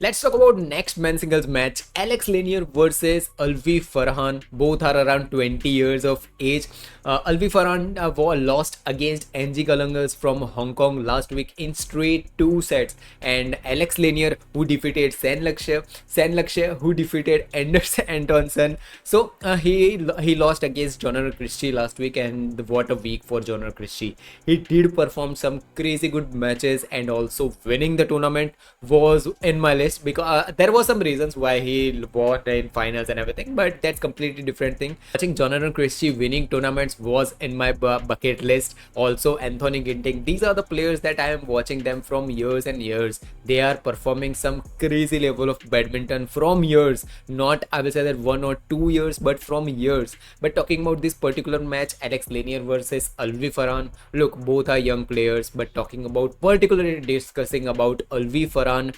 Let's talk about next men's singles match. Alex Lanier versus Alwi Farhan. Both are around 20 years of age. Alwi Farhan lost against NG Kalangas from Hong Kong last week in straight two sets. And Alex Lanier, who defeated Sen Lakshya, who defeated Anders Antonsen. So he lost against Jonathan Christie last week, and what a week for Jonathan Christie. He did perform some crazy good matches, and also winning the tournament was in my list because there was some reasons why he won in finals and everything, but that's completely different thing. Watching Jonathan Christie winning tournaments was in my bucket list. Also Anthony Ginting, these are the players that I am watching them from years and years. They are performing some crazy level of badminton from years, not I will say that 1 or 2 years, but from years. But talking about this particular match, Alex Lanier versus Alwi Farhan, look, both are young players, but talking about particularly discussing about Alwi Farhan,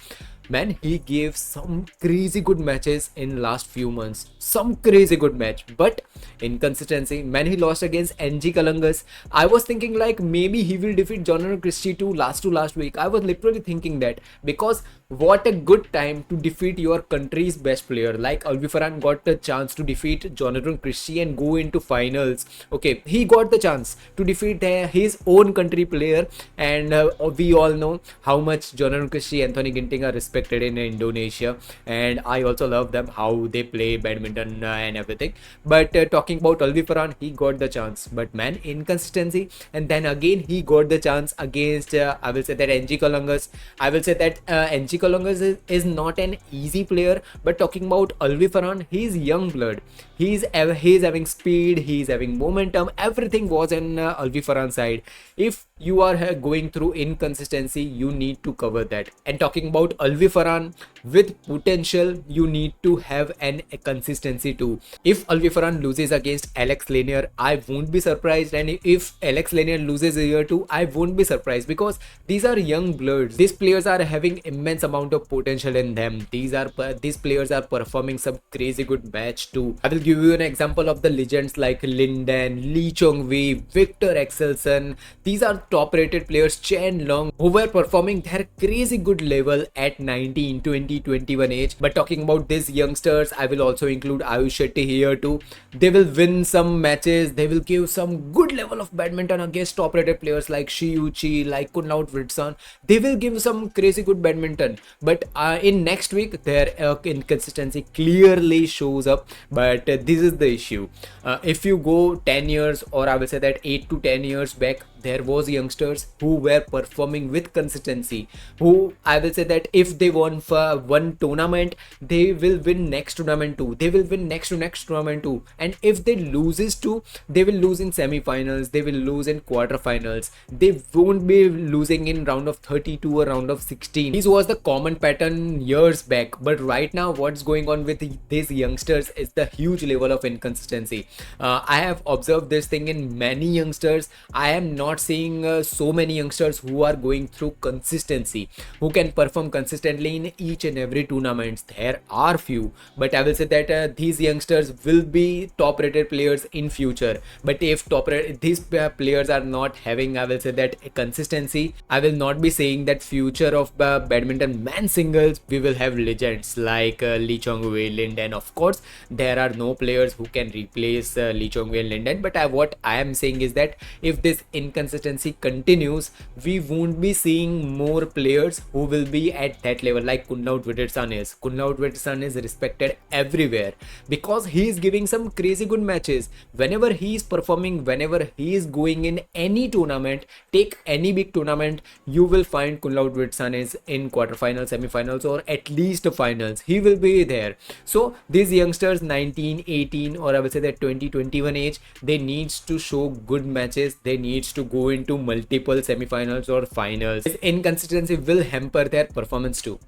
man, he gave some crazy good matches in last few months, some crazy good match, but inconsistency, man, he lost against NG Kalangas. I was thinking like maybe he will defeat Jonathan Christie to last week. I was literally thinking that, because what a good time to defeat your country's best player. Like Alwi Farhan got the chance to defeat Jonathan Christie and go into finals. Okay, he got the chance to defeat his own country player, and we all know how much Jonathan Christie, Anthony Ginting are respected in Indonesia, and I also love them how they play badminton and everything. But talking about Alwi Farhan, he got the chance, but man, inconsistency. And then again he got the chance against I will say that NG Kalangas. I will say that NG Kalangas is not an easy player, but talking about Alwi Farhan, he's young blood. He's having speed, he's having momentum. Everything was in Alwi Farhan's side. If you are going through inconsistency, you need to cover that. And talking about Alwi Farhan, with potential, you need to have a consistency too. If Alwi Farhan loses against Alex Lanier, I won't be surprised, and if Alex Lanier loses a year too, I won't be surprised, because these are young bloods. These players are having immense amount of potential in them. These players are performing some crazy good match too. I will give you an example of the legends like Linden, Lee Chong-wei, Victor Axelsen. These are top rated players, Chen Long, who were performing their crazy good level at 19, 20, 21 age. But talking about these youngsters, I will also include Ayush Shetty here too. They will win some matches, they will give some good level of badminton against top rated players like Shi Yuqi, like Kunlaut Witson. They will give some crazy good badminton, but in next week their inconsistency clearly shows up. But this is the issue. If you go 10 years, or I will say that 8 to 10 years back, there was youngsters who were performing with consistency, who I will say that if they won for one tournament, they will win next tournament too, they will win next to next tournament too. And if they loses too, they will lose in semi-finals, they will lose in quarterfinals, they won't be losing in round of 32 or round of 16. This was the common pattern years back, but right now what's going on with these youngsters is the huge level of inconsistency. I have observed this thing in many youngsters. I am not seeing so many youngsters who are going through consistency, who can perform consistently in each and every tournament. There are few, but I will say that these youngsters will be top rated players in future. But if these players are not having, I will say that, consistency, I will not be saying that future of badminton man singles we will have legends like Lee Chong-wei, Linden. Of course there are no players who can replace Lee Chong-wei and Linden, but what I am saying is that if this inconsistency continues, we won't be seeing more players who will be at that level like Kunlaut Witson is. Kunlaut Witson is respected everywhere because he is giving some crazy good matches. Whenever he is performing, whenever he is going in any tournament, take any big tournament, you will find Kunlaut Witson is in quarterfinals, semi-finals, or at least finals. He will be there. So these youngsters 19, 18, or I will say that 20, 21 age, they needs to show good matches. They needs to go into multiple semi-finals or finals. This inconsistency will hamper their performance too.